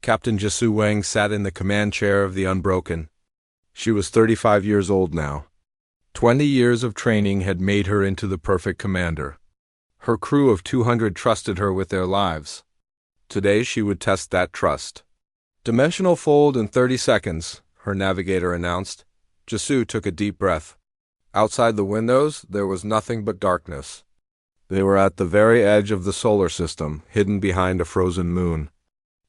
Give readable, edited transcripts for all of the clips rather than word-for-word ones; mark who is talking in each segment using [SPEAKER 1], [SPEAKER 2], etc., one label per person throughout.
[SPEAKER 1] Captain Jisu Wang sat in the command chair of the Unbroken. She was 35 years old now. 20 years of training had made her into the perfect commander. Her crew of 200 trusted her with their lives. Today she would test that trust. Dimensional fold in 30 seconds, her navigator announced. Jisu took a deep breath. Outside the windows, there was nothing but darkness. They were at the very edge of the solar system, hidden behind a frozen moon.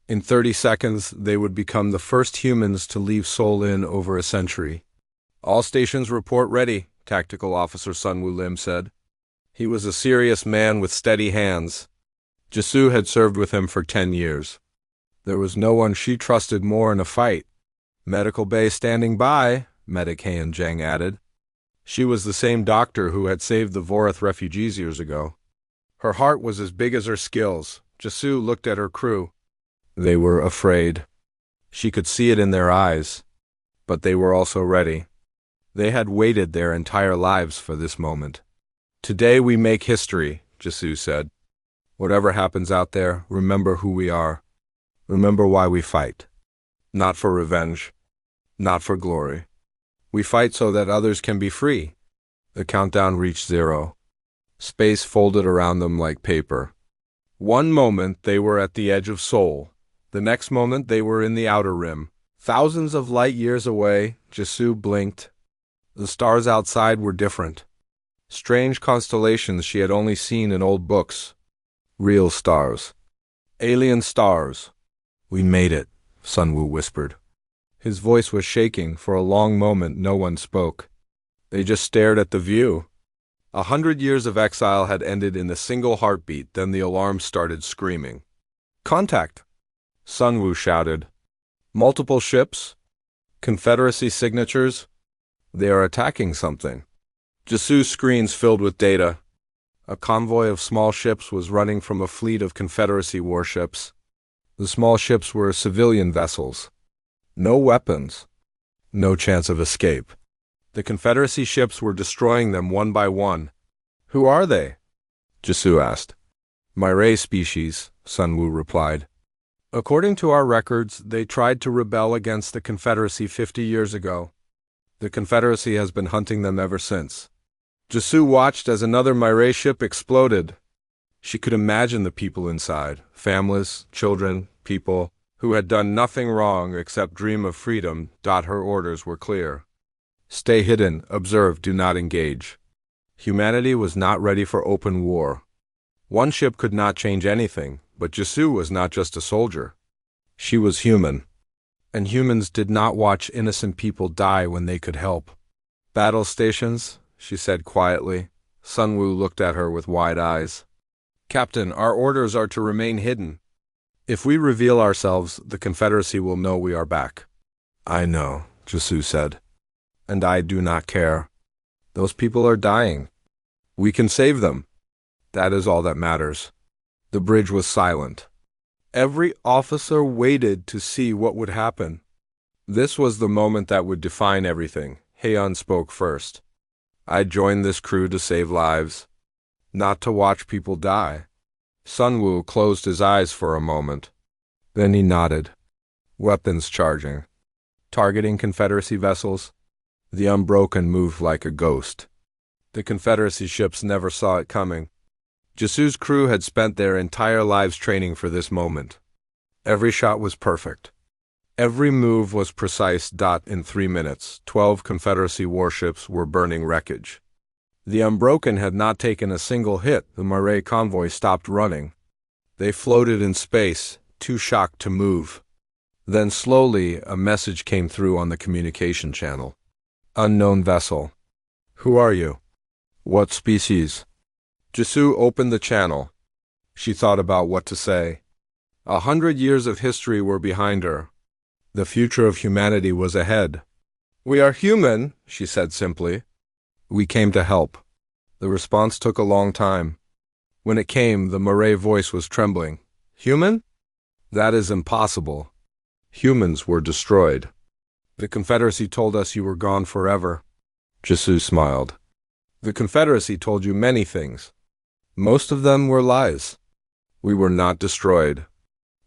[SPEAKER 1] In 30 seconds, they would become the first humans to leave Sol in over a century. All stations report ready, Tactical Officer Sun Wu Lim said. He was a serious man with steady hands. Jisu had served with him for 10 years. There was no one she trusted more in a fight. Medical Bay standing by, Medic Han Zhang added. She was the same doctor who had saved the Vorath refugees years ago. Her heart was as big as her skills. Jisu looked at her crew. They were afraid. She could see it in their eyes. But they were also ready. They had waited their entire lives for this moment. Today we make history, Jisu said. Whatever happens out there, remember who we are. Remember why we fight. Not for revenge. Not for glory. We fight so that others can be free. The countdown reached 0. Space folded around them like paper. One moment they were at the edge of Sol. The next moment they were in the outer rim. Thousands of light years away, Jisu blinked. The stars outside were different. Strange constellations she had only seen in old books. Real stars. Alien stars. We made it, Sun Wu whispered. His voice was shaking. For a long moment no one spoke. They just stared at the view. 100 years of exile had ended in a single heartbeat, then the alarm started screaming. Contact! Sun Wu shouted. Multiple ships? Confederacy signatures? They are attacking something. Jisu's screens filled with data. A convoy of small ships was running from a fleet of Confederacy warships. The small ships were civilian vessels. No weapons. No chance of escape. The Confederacy ships were destroying them one by one. Who are they? Jisu asked. Myray species, Sun Wu replied. According to our records, they tried to rebel against the Confederacy 50 years ago. The Confederacy has been hunting them ever since. Jisu watched as another Myray ship exploded. She could imagine the people inside, families, children, people, who had done nothing wrong except dream of freedom. Her orders were clear. Stay hidden, observe, do not engage. Humanity was not ready for open war. One ship could not change anything, but Jisu was not just a soldier. She was human. And humans did not watch innocent people die when they could help. Battle stations, she said quietly. Sun Wu looked at her with wide eyes. Captain, our orders are to remain hidden. If we reveal ourselves, the Confederacy will know we are back. I know, Jisu said. And I do not care. Those people are dying. We can save them. That is all that matters. The bridge was silent. Every officer waited to see what would happen. This was the moment that would define everything. Heian spoke first. I joined this crew to save lives, not to watch people die. Sun Wu closed his eyes for a moment. Then he nodded. Weapons charging. Targeting Confederacy vessels. The Unbroken moved like a ghost. The Confederacy ships never saw it coming. Jisu's crew had spent their entire lives training for this moment. Every shot was perfect. Every move was precise. In 3 minutes, 12 Confederacy warships were burning wreckage. The Unbroken had not taken a single hit. The Myray convoy stopped running. They floated in space, too shocked to move. Then slowly, a message came through on the communication channel. Unknown vessel. Who are you? What species? Jisu opened the channel. She thought about what to say. 100 years of history were behind her. The future of humanity was ahead. We are human, she said simply. We came to help. The response took a long time. When it came, the Myray voice was trembling. Human? That is impossible. Humans were destroyed. The Confederacy told us you were gone forever. Jisu smiled. The Confederacy told you many things. Most of them were lies. We were not destroyed.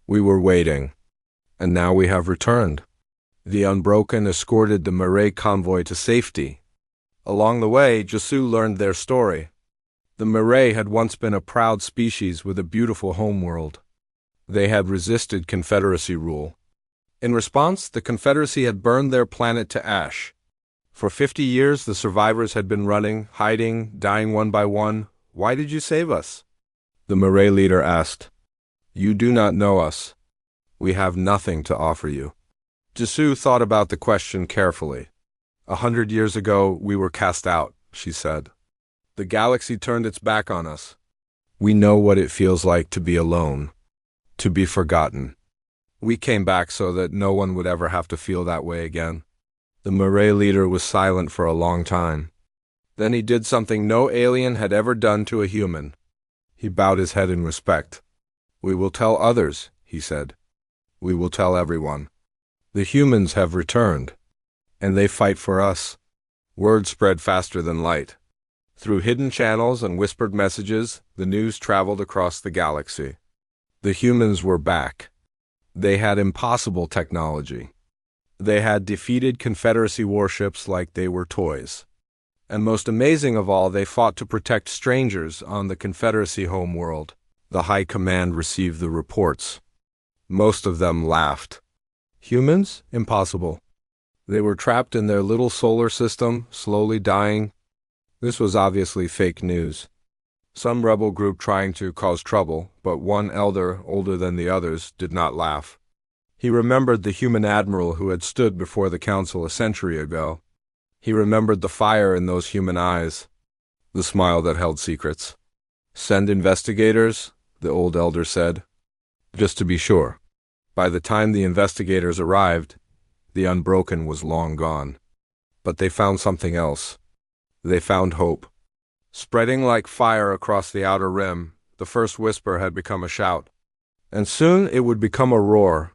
[SPEAKER 1] We were waiting. And now we have returned. The Unbroken escorted the Marais convoy to safety. Along the way, Jasoo learned their story. The Marais had once been a proud species with a beautiful homeworld. They had resisted Confederacy rule. In response, the Confederacy had burned their planet to ash. For 50 years, the survivors had been running, hiding, dying one by one. Why did you save us? The Marais leader asked. You do not know us. We have nothing to offer you. Jasoo thought about the question carefully. 100 years ago, we were cast out, she said. The galaxy turned its back on us. We know what it feels like to be alone, to be forgotten. We came back so that no one would ever have to feel that way again. The Marais leader was silent for a long time. Then he did something no alien had ever done to a human. He bowed his head in respect. We will tell others, he said. We will tell everyone. The humans have returned, and they fight for us. Word spread faster than light. Through hidden channels and whispered messages, the news traveled across the galaxy. The humans were back. They had impossible technology. They had defeated Confederacy warships like they were toys. And most amazing of all, they fought to protect strangers on the Confederacy homeworld. The High Command received the reports. Most of them laughed. Humans? Impossible. They were trapped in their little solar system, slowly dying. This was obviously fake news. Some rebel group trying to cause trouble, but one elder, older than the others, did not laugh. He remembered the human admiral who had stood before the council a century ago. He remembered the fire in those human eyes, the smile that held secrets. Send investigators, the old elder said, just to be sure. By the time the investigators arrived, the Unbroken was long gone. But they found something else. They found hope. Spreading like fire across the outer rim, the first whisper had become a shout. And soon it would become a roar.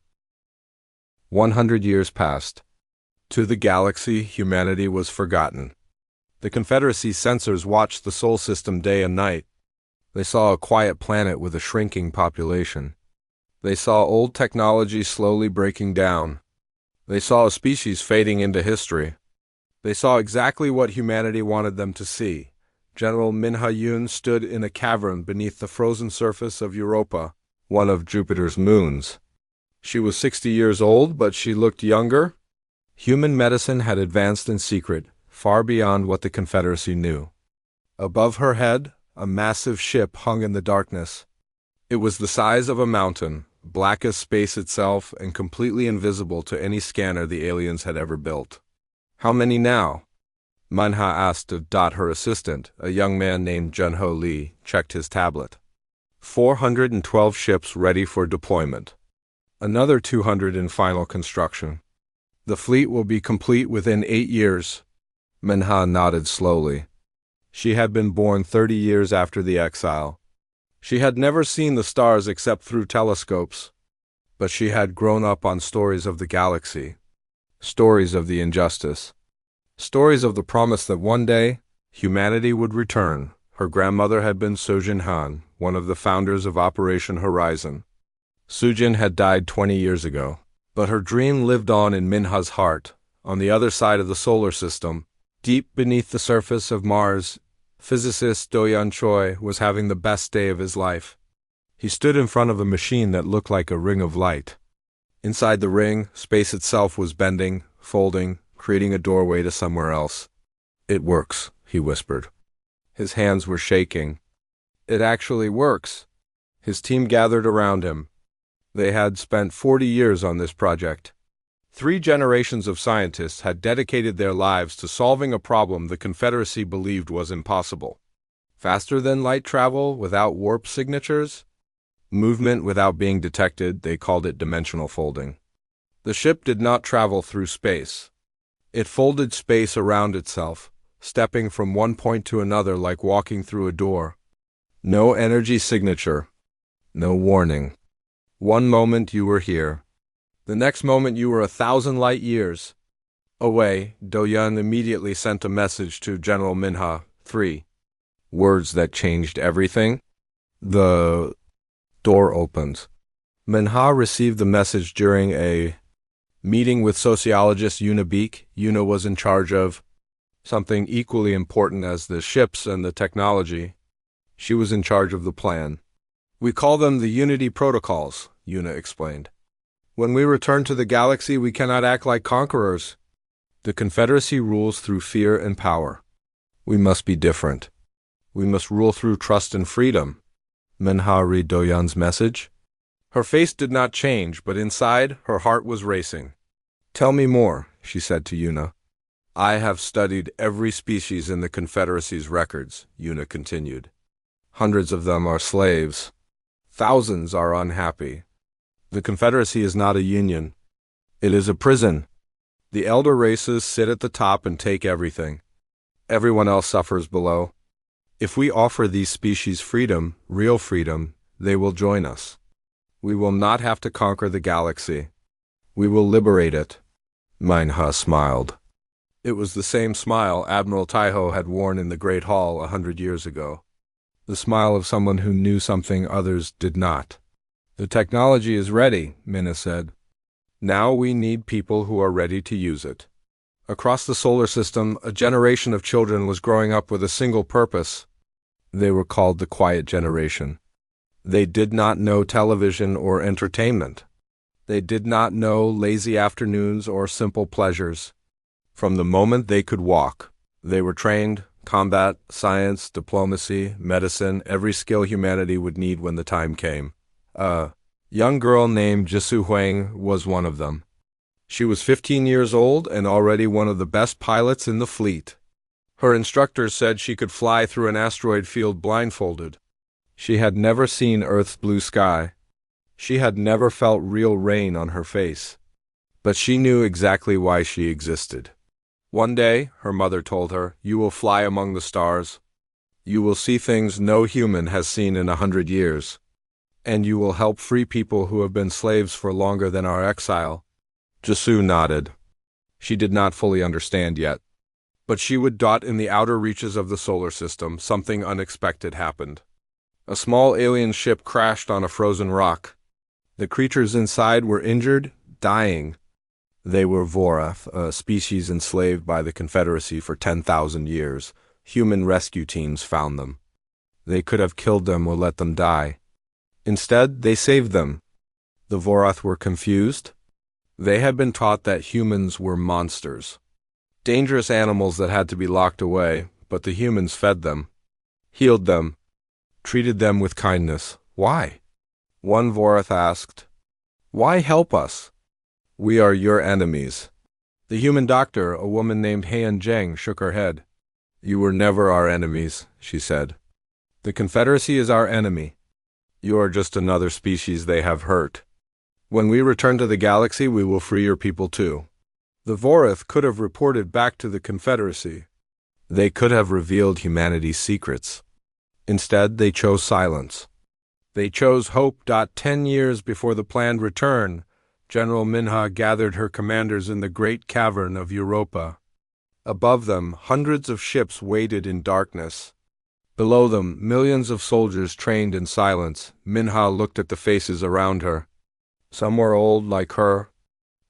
[SPEAKER 1] 100 years passed. To the galaxy, humanity was forgotten. The Confederacy censors watched the Sol system day and night. They saw a quiet planet with a shrinking population. They saw old technology slowly breaking down. They saw a species fading into history. They saw exactly what humanity wanted them to see. General Minha stood in a cavern beneath the frozen surface of Europa, one of Jupiter's moons. She was 60 years old, but she looked younger. Human medicine had advanced in secret, far beyond what the Confederacy knew. Above her head, a massive ship hung in the darkness. It was the size of a mountain, black as space itself, and completely invisible to any scanner the aliens had ever built. How many now? Minha asked of Dot, her assistant. A young man named Junho Lee checked his tablet. 412 ships ready for deployment. Another 200 in final construction. The fleet will be complete within 8 years. Minha nodded slowly. She had been born 30 years after the exile. She had never seen the stars except through telescopes, but she had grown up on stories of the galaxy, stories of the injustice, stories of the promise that one day humanity would return. Her grandmother had been Sojin Han, one of the founders of Operation Horizon. Sujin had died 20 years ago, but her dream lived on in Minha's heart. On the other side of the solar system, deep beneath the surface of Mars, physicist Do-Yeon Choi was having the best day of his life. He stood in front of a machine that looked like a ring of light. Inside the ring, space itself was bending, folding, creating a doorway to somewhere else. It works, he whispered. His hands were shaking. It actually works. His team gathered around him. They had spent 40 years on this project. 3 generations of scientists had dedicated their lives to solving a problem the Confederacy believed was impossible. Faster than light travel without warp signatures? Movement without being detected, they called it dimensional folding. The ship did not travel through space. It folded space around itself, stepping from one point to another like walking through a door. No energy signature. No warning. One moment you were here. The next moment you were 1,000 light years away. Do-Yeon immediately sent a message to General Minha. 3 words that changed everything. The door opened. Minha received the message during a meeting with sociologist Una Beek. Una was in charge of something equally important as the ships and the technology. She was in charge of the plan. We call them the Unity Protocols, Una explained. When we return to the galaxy, we cannot act like conquerors. The Confederacy rules through fear and power. We must be different. We must rule through trust and freedom. Minha read Doyan's message. Her face did not change, but inside, her heart was racing. Tell me more, she said to Una. I have studied every species in the Confederacy's records, Una continued. Hundreds of them are slaves. Thousands are unhappy. The Confederacy is not a union. It is a prison. The elder races sit at the top and take everything. Everyone else suffers below. If we offer these species freedom, real freedom, they will join us. We will not have to conquer the galaxy. We will liberate it. Minha smiled. It was the same smile Admiral Taiho had worn in the Great Hall 100 years ago. The smile of someone who knew something others did not. The technology is ready, Minna said. Now we need people who are ready to use it. Across the solar system, a generation of children was growing up with a single purpose. They were called the Quiet Generation. They did not know television or entertainment. They did not know lazy afternoons or simple pleasures. From the moment they could walk, they were trained combat, science, diplomacy, medicine, every skill humanity would need when the time came. A young girl named Jisoo Huang was one of them. She was 15 years old and already one of the best pilots in the fleet. Her instructors said she could fly through an asteroid field blindfolded. She had never seen Earth's blue sky. She had never felt real rain on her face. But she knew exactly why she existed. One day, her mother told her, you will fly among the stars. You will see things no human has seen in 100 years. And you will help free people who have been slaves for longer than our exile. Jisoo nodded. She did not fully understand yet. But she would dot in the outer reaches of the solar system. Something unexpected happened. A small alien ship crashed on a frozen rock. The creatures inside were injured, dying. They were Vorath, a species enslaved by the Confederacy for 10,000 years. Human rescue teams found them. They could have killed them or let them die. Instead, they saved them. The Vorath were confused. They had been taught that humans were monsters. Dangerous animals that had to be locked away, but the humans fed them, healed them, treated them with kindness. Why? One Vorath asked, why help us? We are your enemies. The human doctor, a woman named Heian Zheng, shook her head. You were never our enemies, she said. The Confederacy is our enemy. You are just another species they have hurt. When we return to the galaxy, we will free your people too. The Vorath could have reported back to the Confederacy. They could have revealed humanity's secrets. Instead, they chose silence. They chose hope. 10 years before the planned return, General Minha gathered her commanders in the great cavern of Europa. Above them, hundreds of ships waited in darkness. Below them, millions of soldiers trained in silence. Minha looked at the faces around her. Some were old, like her.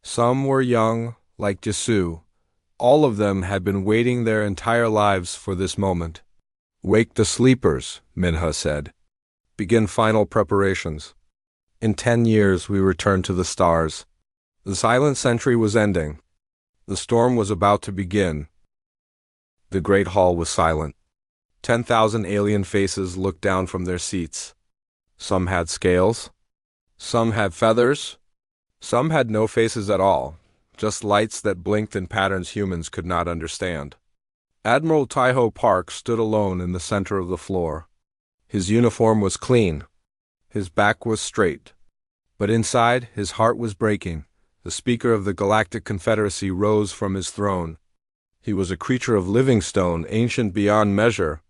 [SPEAKER 1] Some were young, like Jisoo. All of them had been waiting their entire lives for this moment. Wake the sleepers, Minha said. Begin final preparations. In 10 years, we return to the stars. The silent century was ending. The storm was about to begin. The great hall was silent. 10,000 alien faces looked down from their seats. Some had scales. Some had feathers. Some had no faces at all, just lights that blinked in patterns humans could not understand. Admiral Taiho Park stood alone in the center of the floor. His uniform was clean. His back was straight. But inside, his heart was breaking. The Speaker of the Galactic Confederacy rose from his throne. He was a creature of living stone, ancient beyond measure.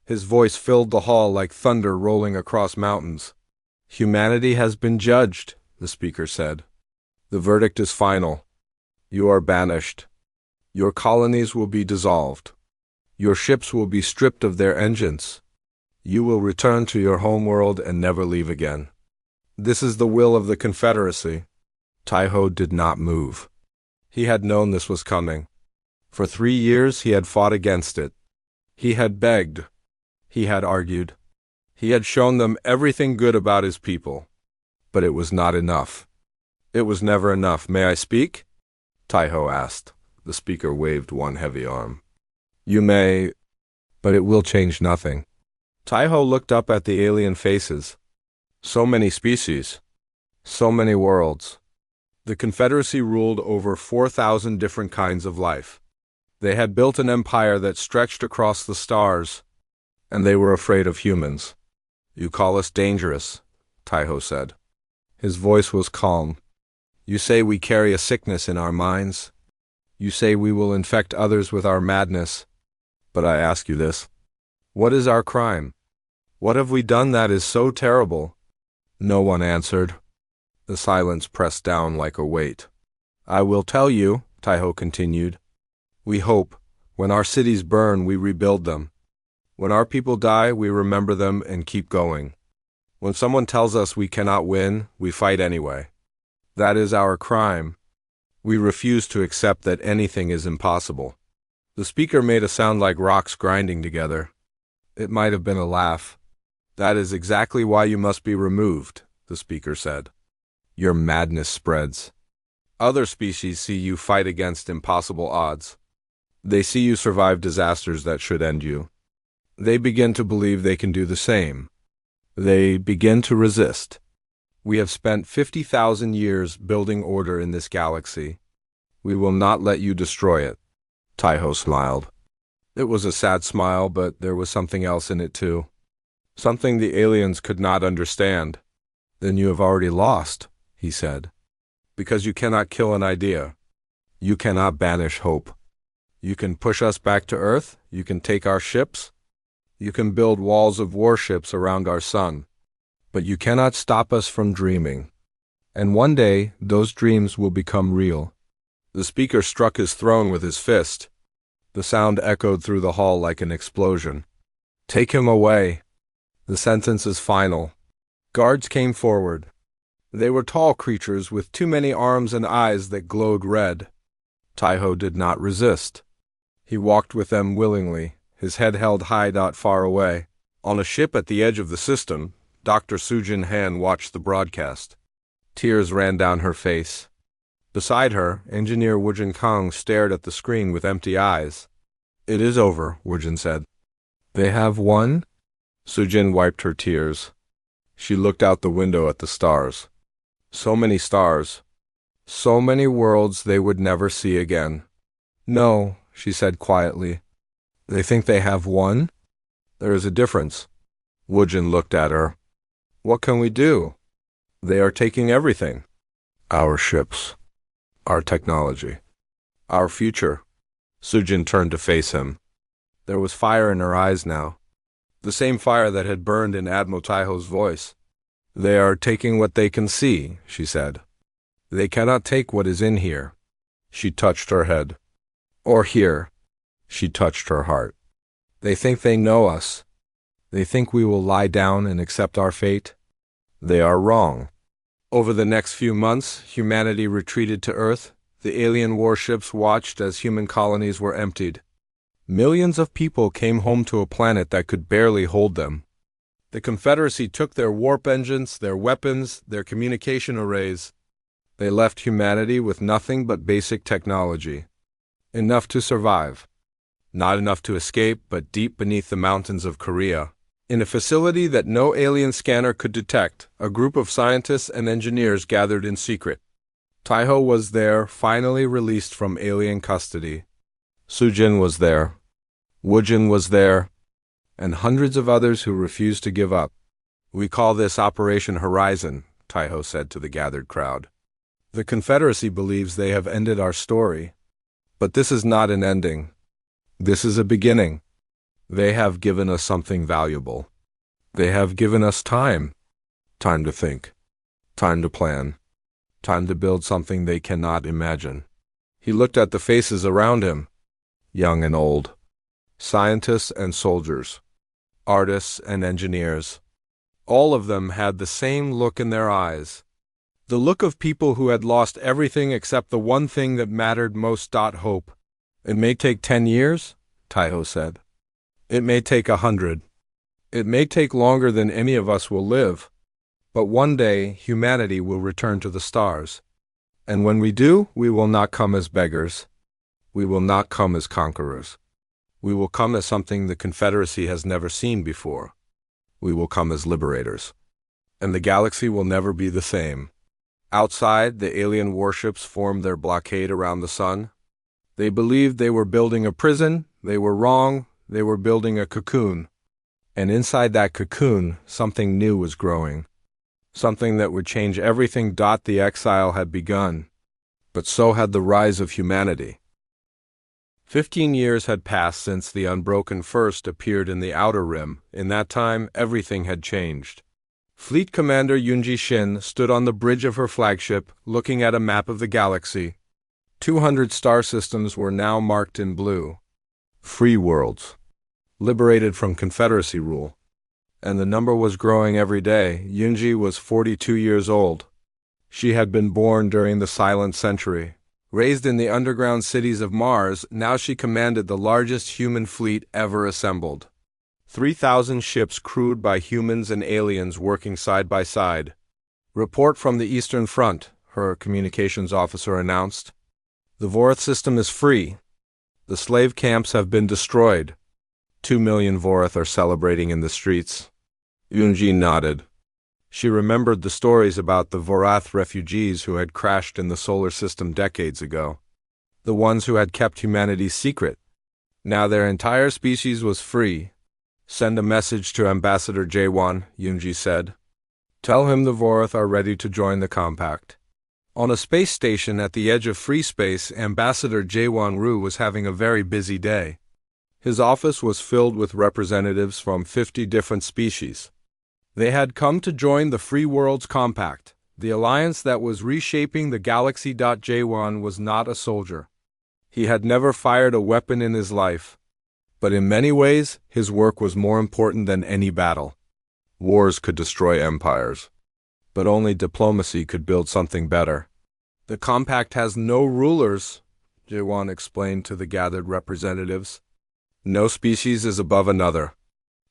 [SPEAKER 1] His voice filled the hall like thunder rolling across mountains. Humanity has been judged, the Speaker said. The verdict is final. You are banished. Your colonies will be dissolved. Your ships will be stripped of their engines. You will return to your homeworld and never leave again. This is the will of the Confederacy. Taiho did not move. He had known this was coming. For 3 years he had fought against it. He had begged. He had argued. He had shown them everything good about his people. But it was not enough. It was never enough. May I speak? Taiho asked. The speaker waved one heavy arm. You may, but it will change nothing. Taiho looked up at the alien faces. So many species. So many worlds. The Confederacy ruled over 4,000 different kinds of life. They had built an empire that stretched across the stars, and they were afraid of humans. You call us dangerous, Taiho said. His voice was calm. You say we carry a sickness in our minds. You say we will infect others with our madness. But I ask you this. What is our crime? What have we done that is so terrible? No one answered. The silence pressed down like a weight. I will tell you, Taiho continued. We hope, when our cities burn, we rebuild them. When our people die, we remember them and keep going. When someone tells us we cannot win, we fight anyway. That is our crime. We refuse to accept that anything is impossible. The speaker made a sound like rocks grinding together. It might have been a laugh. That is exactly why you must be removed, the speaker said. Your madness spreads. Other species see you fight against impossible odds. They see you survive disasters that should end you. They begin to believe they can do the same. They begin to resist. We have spent 50,000 years building order in this galaxy. We will not let you destroy it. Taiho smiled. It was a sad smile, but there was something else in it too. Something the aliens could not understand. Then you have already lost, he said. Because you cannot kill an idea. You cannot banish hope. You can push us back to Earth. You can take our ships. You can build walls of warships around our sun. But you cannot stop us from dreaming. And one day, those dreams will become real. The speaker struck his throne with his fist. The sound echoed through the hall like an explosion. Take him away. The sentence is final. Guards came forward. They were tall creatures with too many arms and eyes that glowed red. Taiho did not resist. He walked with them willingly, his head held high not far away. On a ship at the edge of the system, Dr. Sujin Han watched the broadcast. Tears ran down her face. Beside her, Engineer Wujin Kong stared at the screen with empty eyes. It is over, Wujin said. They have won? Sujin wiped her tears. She looked out the window at the stars. So many stars. So many worlds they would never see again. No, she said quietly. They think they have won? There is a difference. Wujin looked at her. What can we do? They are taking everything. Our ships. Our technology. Our future. Sujin turned to face him. There was fire in her eyes now. The same fire that had burned in Admiral Taiho's voice. They are taking what they can see, she said. They cannot take what is in here. She touched her head. Or here. She touched her heart. They think they know us. They think we will lie down and accept our fate. They are wrong. Over the next few months, humanity retreated to Earth. The alien warships watched as human colonies were emptied. Millions of people came home to a planet that could barely hold them. The Confederacy took their warp engines, their weapons, their communication arrays. They left humanity with nothing but basic technology. Enough to survive. Not enough to escape, but deep beneath the mountains of Korea. In a facility that no alien scanner could detect, a group of scientists and engineers gathered in secret. Taiho was there, finally released from alien custody. Sujin was there. Wujin was there. And hundreds of others who refused to give up. We call this Operation Horizon, Taiho said to the gathered crowd. The Confederacy believes they have ended our story. But this is not an ending. This is a beginning. They have given us something valuable. They have given us time. Time to think. Time to plan. Time to build something they cannot imagine. He looked at the faces around him. Young and old. Scientists and soldiers. Artists and engineers. All of them had the same look in their eyes. The look of people who had lost everything except the one thing that mattered most. Hope. It may take 10 years, Taiho said. It may take 100. It may take longer than any of us will live. But one day, humanity will return to the stars. And when we do, we will not come as beggars. We will not come as conquerors. We will come as something the Confederacy has never seen before. We will come as liberators. And the galaxy will never be the same. Outside, the alien warships formed their blockade around the sun. They believed they were building a prison. They were wrong. They were building a cocoon. And inside that cocoon, something new was growing. Something that would change everything. The exile had begun. But so had the rise of humanity. 15 years had passed since the Unbroken first appeared in the Outer Rim. In that time, everything had changed. Fleet Commander Yunji Shin stood on the bridge of her flagship, looking at a map of the galaxy. 200 star systems were now marked in blue. Free worlds. Liberated from Confederacy rule. And the number was growing every day. Yunji was 42 years old. She had been born during the Silent Century. Raised in the underground cities of Mars, now she commanded the largest human fleet ever assembled. 3,000 ships crewed by humans and aliens working side by side. Report from the Eastern Front, her communications officer announced. The Vorath system is free. The slave camps have been destroyed. 2 million Vorath are celebrating in the streets. Yunji nodded. She remembered the stories about the Vorath refugees who had crashed in the solar system decades ago. The ones who had kept humanity's secret. Now their entire species was free. Send a message to Ambassador Jaewon, Yunji said. Tell him the Vorath are ready to join the compact. On a space station at the edge of free space, Ambassador Jaewon-ru was having a very busy day. His office was filled with representatives from 50 different species. They had come to join the Free Worlds Compact, the alliance that was reshaping the galaxy. Jaewon was not a soldier. He had never fired a weapon in his life. But in many ways, his work was more important than any battle. Wars could destroy empires. But only diplomacy could build something better. The compact has no rulers, Jaewon explained to the gathered representatives. No species is above another.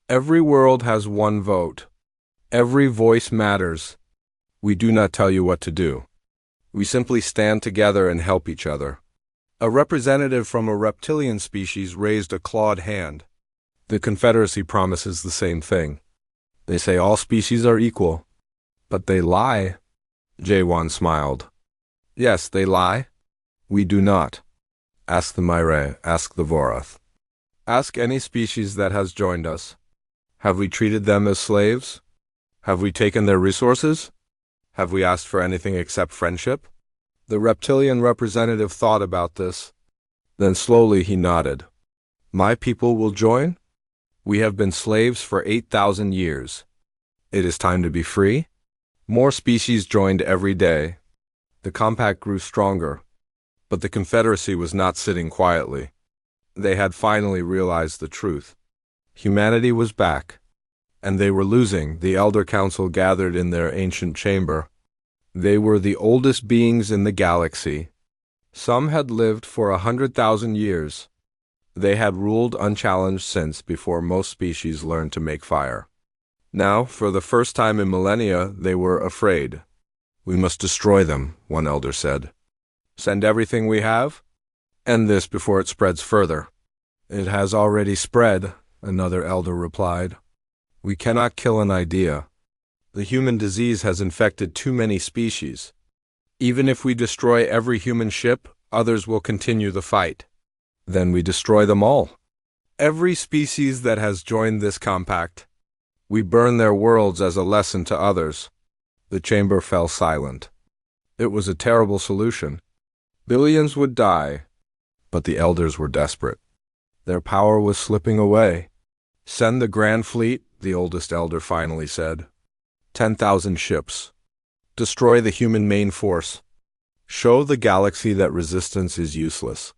[SPEAKER 1] Every world has one vote. Every voice matters. We do not tell you what to do. We simply stand together and help each other. A representative from a reptilian species raised a clawed hand. The Confederacy promises the same thing. They say all species are equal. But they lie. Jaewon smiled. Yes, they lie. We do not. Ask the Myre, ask the Vorath. Ask any species that has joined us. Have we treated them as slaves? Have we taken their resources? Have we asked for anything except friendship? The reptilian representative thought about this. Then slowly he nodded. My people will join? We have been slaves for 8,000 years. It is time to be free? More species joined every day. The compact grew stronger. But the Confederacy was not sitting quietly. They had finally realized the truth. Humanity was back. And they were losing. The Elder Council gathered in their ancient chamber. They were the oldest beings in the galaxy. Some had lived for 100,000 years. They had ruled unchallenged since before most species learned to make fire. Now, for the first time in millennia, they were afraid. We must destroy them, one elder said. Send everything we have? End this before it spreads further. It has already spread, another elder replied. We cannot kill an idea. The human disease has infected too many species. Even if we destroy every human ship, others will continue the fight. Then we destroy them all. Every species that has joined this compact. We burn their worlds as a lesson to others. The chamber fell silent. It was a terrible solution. Billions would die. But the elders were desperate. Their power was slipping away. Send the Grand Fleet, the oldest elder finally said. 10,000 ships. Destroy the human main force. Show the galaxy that resistance is useless.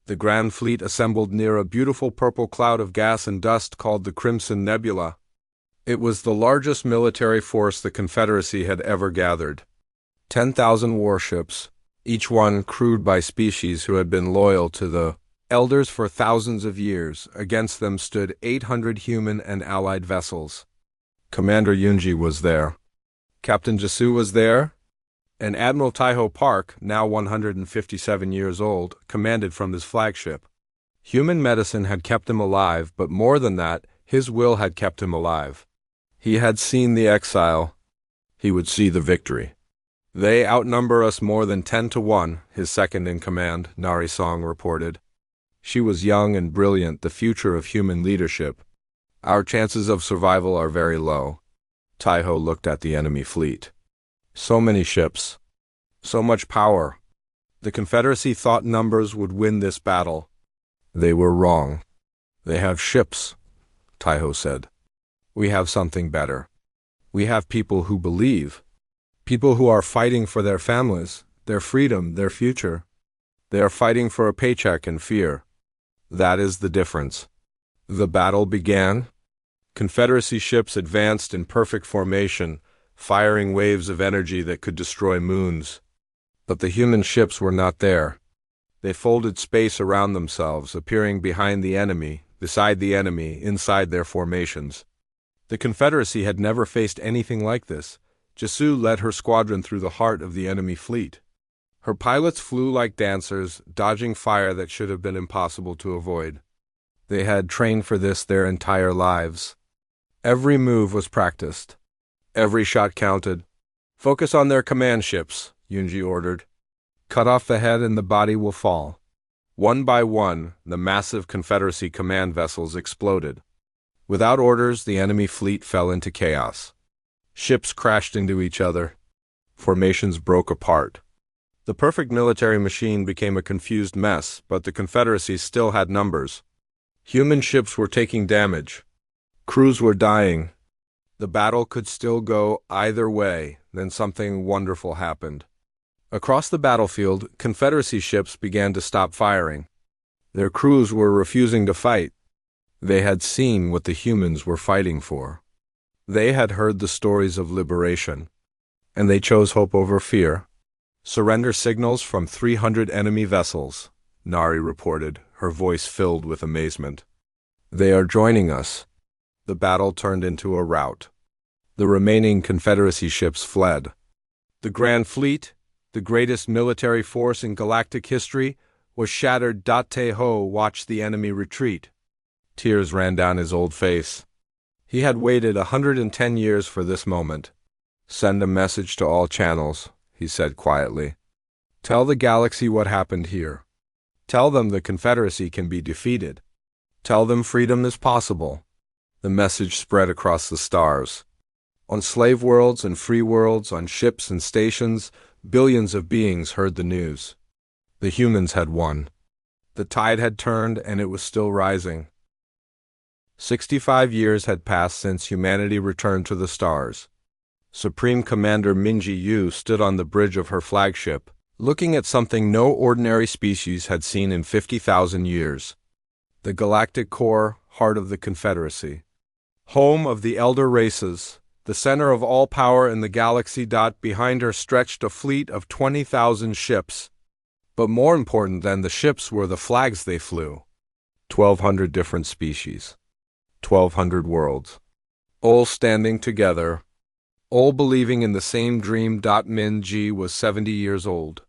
[SPEAKER 1] The Grand Fleet assembled near a beautiful purple cloud of gas and dust called the Crimson Nebula. It was the largest military force the Confederacy had ever gathered. 10,000 warships, each one crewed by species who had been loyal to the elders for thousands of years. Against them stood 800 human and allied vessels. Commander Yunji was there. Captain Jasu was there, and Admiral Taiho Park, now 157 years old, commanded from his flagship. Human medicine had kept him alive, but more than that, his will had kept him alive. He had seen the exile. He would see the victory. They outnumber us more than 10-1, his second-in-command, Narration reported. She was young and brilliant, the future of human leadership. Our chances of survival are very low. Taiho looked at the enemy fleet. So many ships. So much power. The Confederacy thought numbers would win this battle. They were wrong. They have ships, Taiho said. We have something better. We have people who believe. People who are fighting for their families, their freedom, their future. They are fighting for a paycheck and fear. That is the difference. The battle began. Confederacy ships advanced in perfect formation, firing waves of energy that could destroy moons. But the human ships were not there. They folded space around themselves, appearing behind the enemy, beside the enemy, inside their formations. The Confederacy had never faced anything like this. Jasu led her squadron through the heart of the enemy fleet. Her pilots flew like dancers, dodging fire that should have been impossible to avoid. They had trained for this their entire lives. Every move was practiced. Every shot counted. Focus on their command ships, Yunji ordered. Cut off the head and the body will fall. One by one, the massive Confederacy command vessels exploded. Without orders, the enemy fleet fell into chaos. Ships crashed into each other. Formations broke apart. The perfect military machine became a confused mess, but the Confederacy still had numbers. Human ships were taking damage. Crews were dying. The battle could still go either way. Then something wonderful happened. Across the battlefield, Confederacy ships began to stop firing. Their crews were refusing to fight. They had seen what the humans were fighting for. They had heard the stories of liberation, and they chose hope over fear. Surrender signals from 300 enemy vessels, Nari reported, her voice filled with amazement. They are joining us. The battle turned into a rout. The remaining Confederacy ships fled. The Grand Fleet, the greatest military force in galactic history, was shattered. Taeho watched the enemy retreat. Tears ran down his old face. He had waited 110 years for this moment. Send a message to all channels, he said quietly. Tell the galaxy what happened here. Tell them the Confederacy can be defeated. Tell them freedom is possible. The message spread across the stars. On slave worlds and free worlds, on ships and stations, billions of beings heard the news. The humans had won. The tide had turned, and it was still rising. 65 years had passed since humanity returned to the stars. Supreme Commander Minji Yu stood on the bridge of her flagship, looking at something no ordinary species had seen in 50,000 years. The galactic core, heart of the Confederacy. Home of the elder races, the center of all power in the galaxy. Behind her stretched a fleet of 20,000 ships. But more important than the ships were the flags they flew. 1,200 different species. 1,200 worlds. All standing together. All believing in the same dream. Min Ji was 70 years old.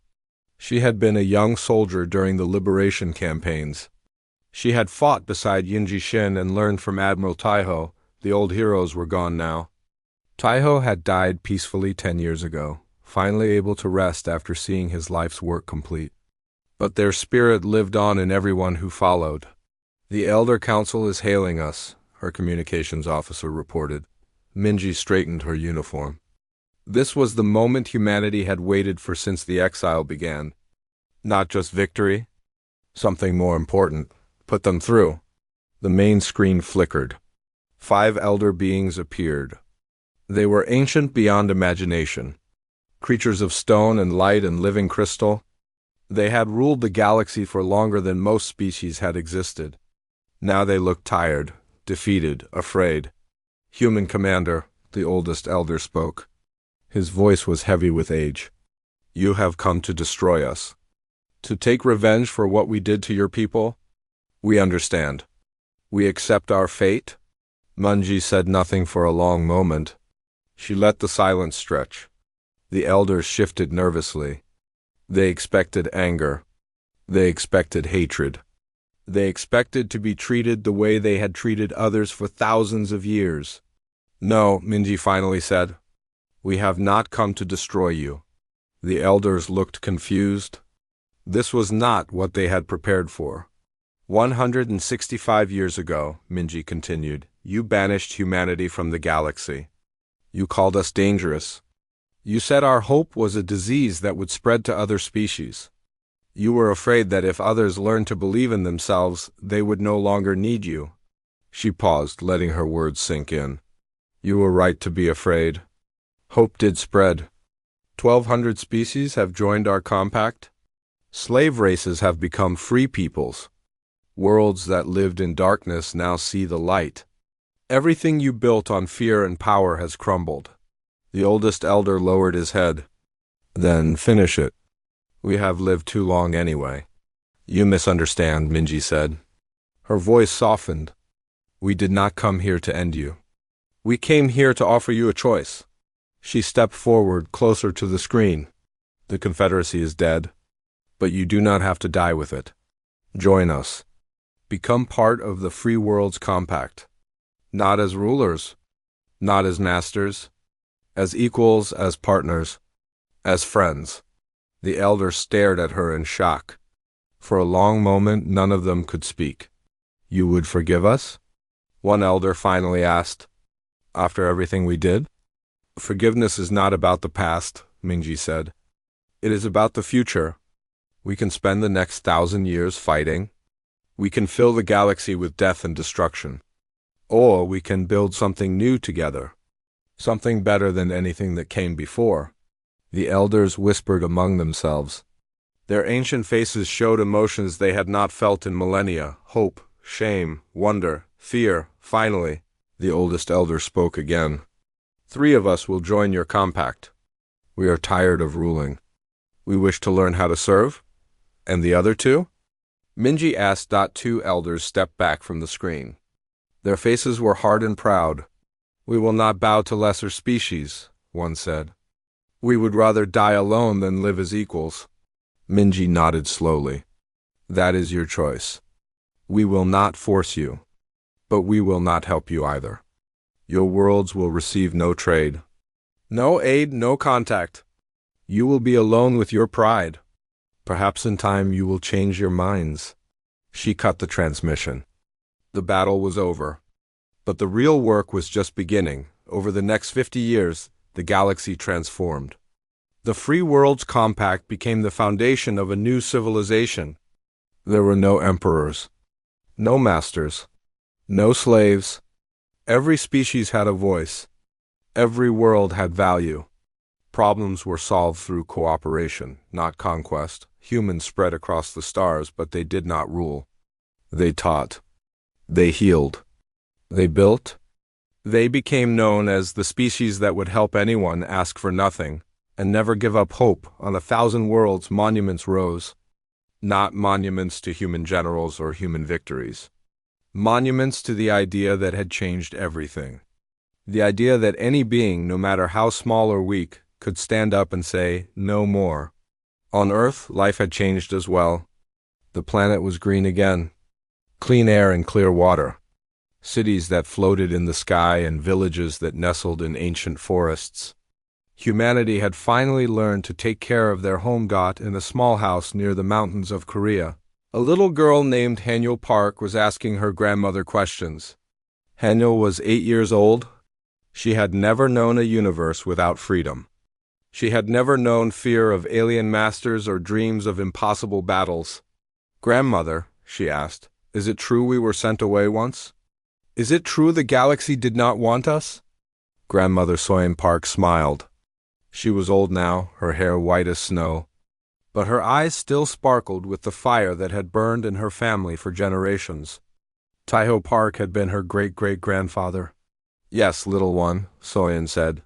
[SPEAKER 1] She had been a young soldier during the liberation campaigns. She had fought beside Yunji Shin and learned from Admiral Taiho. The old heroes were gone now. Taiho had died peacefully 10 years ago, finally able to rest after seeing his life's work complete. But their spirit lived on in everyone who followed. The Elder Council is hailing us, her communications officer reported. Minji straightened her uniform. This was the moment humanity had waited for since the exile began. Not just victory. Something more important. Put them through. The main screen flickered. 5 elder beings appeared. They were ancient beyond imagination. Creatures of stone and light and living crystal. They had ruled the galaxy for longer than most species had existed. Now they looked tired, defeated, afraid. Human commander, the oldest elder spoke. His voice was heavy with age. You have come to destroy us. To take revenge for what we did to your people? We understand. We accept our fate? Munji said nothing for a long moment. She let the silence stretch. The elders shifted nervously. They expected anger. They expected hatred. They expected to be treated the way they had treated others for thousands of years. No, Minji finally said. We have not come to destroy you. The elders looked confused. This was not what they had prepared for. 165 years ago, Minji continued, you banished humanity from the galaxy. You called us dangerous. You said our hope was a disease that would spread to other species. You were afraid that if others learned to believe in themselves, they would no longer need you. She paused, letting her words sink in. You were right to be afraid. Hope did spread. 1,200 species have joined our compact. Slave races have become free peoples. Worlds that lived in darkness now see the light. Everything you built on fear and power has crumbled. The oldest elder lowered his head. Then finish it. We have lived too long anyway. You misunderstand, Minji said. Her voice softened. We did not come here to end you. We came here to offer you a choice. She stepped forward, closer to the screen. The Confederacy is dead, but you do not have to die with it. Join us. Become part of the Free World's Compact. Not as rulers, not as masters, as equals, as partners, as friends. The elders stared at her in shock. For a long moment, none of them could speak. You would forgive us? One elder finally asked. After everything we did? Forgiveness is not about the past, Minji said. It is about the future. We can spend the next 1,000 years fighting. We can fill the galaxy with death and destruction. Or we can build something new together. Something better than anything that came before. The elders whispered among themselves. Their ancient faces showed emotions they had not felt in millennia: hope, shame, wonder, fear. Finally, the oldest elder spoke again. 3 of us will join your compact. We are tired of ruling. We wish to learn how to serve. And the other 2? Minji asked. 2 elders stepped back from the screen. Their faces were hard and proud. We will not bow to lesser species, one said. We would rather die alone than live as equals. Minji nodded slowly. That is your choice. We will not force you, but we will not help you either. Your worlds will receive no trade. No aid, no contact. You will be alone with your pride. Perhaps in time you will change your minds. She cut the transmission. The battle was over. But the real work was just beginning. Over the next 50 years, the galaxy transformed. The Free World's Compact became the foundation of a new civilization. There were no emperors, no masters, no slaves. Every species had a voice. Every world had value. Problems were solved through cooperation, not conquest. Humans spread across the stars, but they did not rule. They taught. They healed. They built. They became known as the species that would help anyone ask for nothing and never give up hope. On 1,000 worlds, monuments rose. Not monuments to human generals or human victories. Monuments to the idea that had changed everything. The idea that any being, no matter how small or weak, could stand up and say, no more. On Earth, life had changed as well. The planet was green again. Clean air and clear water. Cities that floated in the sky and villages that nestled in ancient forests. Humanity had finally learned to take care of their home got in a small house near the mountains of Korea. A little girl named Hanyul Park was asking her grandmother questions. Hanyul was 8 years old. She had never known a universe without freedom. She had never known fear of alien masters or dreams of impossible battles. Grandmother, she asked, is it true we were sent away once? Is it true the galaxy did not want us? Grandmother Soyen Park smiled. She was old now, her hair white as snow, but her eyes still sparkled with the fire that had burned in her family for generations. Taiho Park had been her great-great-grandfather. Yes, little one, Soyen said.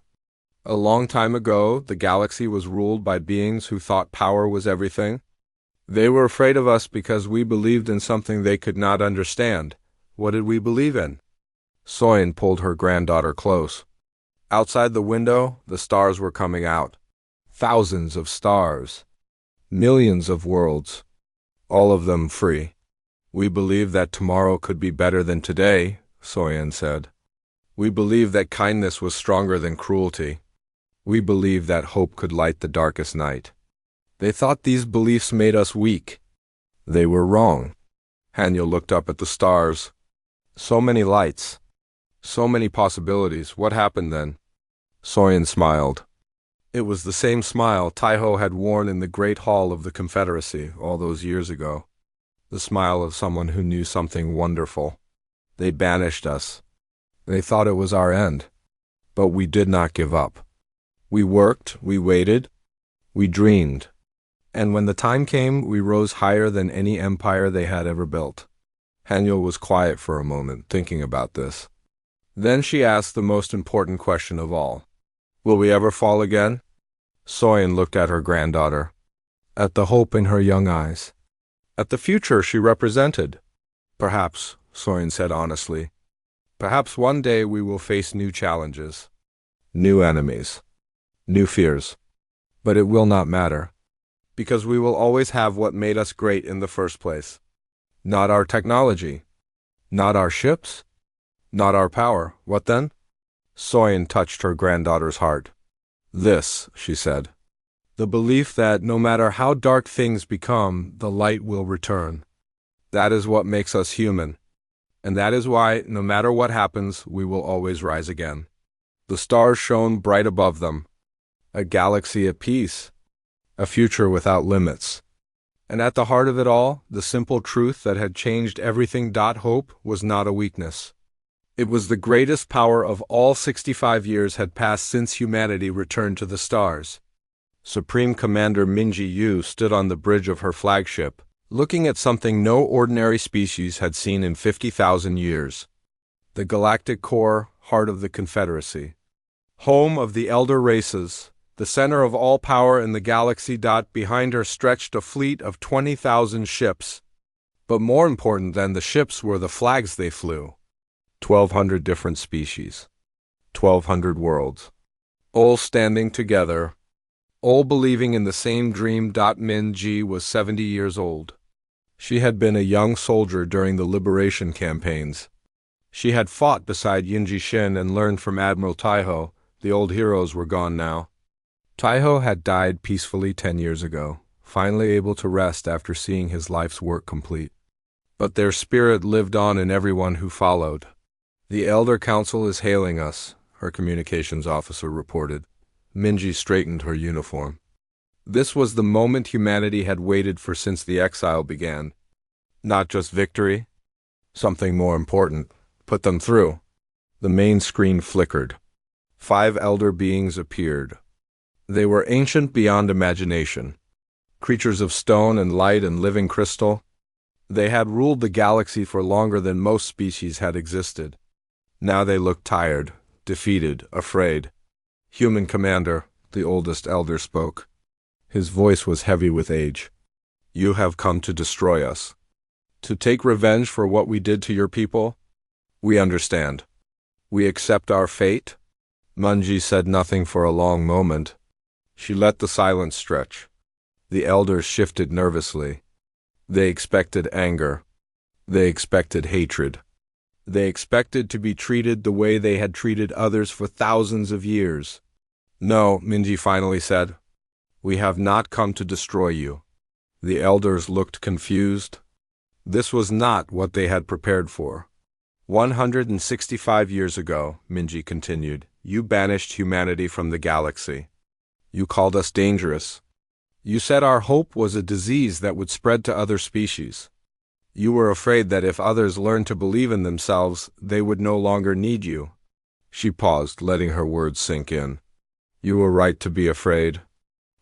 [SPEAKER 1] A long time ago, the galaxy was ruled by beings who thought power was everything. They were afraid of us because we believed in something they could not understand. What did we believe in? Soyen pulled her granddaughter close. Outside the window, the stars were coming out. Thousands of stars. Millions of worlds. All of them free. We believe that tomorrow could be better than today, Soyen said. We believe that kindness was stronger than cruelty. We believe that hope could light the darkest night. They thought these beliefs made us weak. They were wrong. Haniel looked up at the stars. So many lights. So many possibilities. What happened then? Soyen smiled. It was the same smile Taiho had worn in the Great Hall of the Confederacy all those years ago. The smile of someone who knew something wonderful. They banished us. They thought it was our end. But we did not give up. We worked, we waited, we dreamed. And when the time came, we rose higher than any empire they had ever built. Haniel was quiet for a moment, thinking about this. Then she asked the most important question of all. Will we ever fall again? Soyen looked at her granddaughter, at the hope in her young eyes, at the future she represented. Perhaps, Soyen said honestly, perhaps one day we will face new challenges, new enemies, new fears. But it will not matter, because we will always have what made us great in the first place. Not our technology, not our ships, not our power. What then? Soyen touched her granddaughter's heart. This, she said, the belief that no matter how dark things become, the light will return. That is what makes us human. And that is why, no matter what happens, we will always rise again. The stars shone bright above them. A galaxy at peace. A future without limits. And at the heart of it all, the simple truth that had changed everything. Hope was not a weakness. It was the greatest power of all. 65 years had passed since humanity returned to the stars. Supreme Commander Minji Yu stood on the bridge of her flagship, looking at something no ordinary species had seen in 50,000 years. The galactic core, heart of the Confederacy. Home of the elder races, the center of all power in the galaxy. Behind her stretched a fleet of 20,000 ships. But more important than the ships were the flags they flew. 1,200 different species. 1,200 worlds. All standing together. All believing in the same dream. Min Ji was 70 years old. She had been a young soldier during the liberation campaigns. She had fought beside Yinji Shin and learned from Admiral Taiho. The old heroes were gone now. Taiho had died peacefully 10 years ago, finally able to rest after seeing his life's work complete. But their spirit lived on in everyone who followed. The Elder Council is hailing us, her communications officer reported. Minji straightened her uniform. This was the moment humanity had waited for since the exile began. Not just victory, something more important. Put them through. The main screen flickered. 5 elder beings appeared. They were ancient beyond imagination. Creatures of stone and light and living crystal. They had ruled the galaxy for longer than most species had existed. Now they looked tired, defeated, afraid. Human Commander, the oldest elder spoke. His voice was heavy with age. You have come to destroy us. To take revenge for what we did to your people? We understand. We accept our fate? Munji said nothing for a long moment. She let the silence stretch. The elders shifted nervously. They expected anger. They expected hatred. They expected to be treated the way they had treated others for thousands of years. No, Minji finally said. We have not come to destroy you. The elders looked confused. This was not what they had prepared for. 165 years ago, Minji continued, you banished humanity from the galaxy. You called us dangerous. You said our hope was a disease that would spread to other species. You were afraid that if others learned to believe in themselves, they would no longer need you. She paused, letting her words sink in. You were right to be afraid.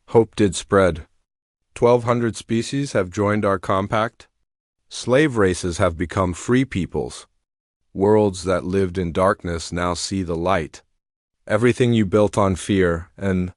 [SPEAKER 1] Hope did spread. 1,200 species have joined our compact. Slave races have become free peoples. Worlds that lived in darkness now see the light. Everything you built on fear and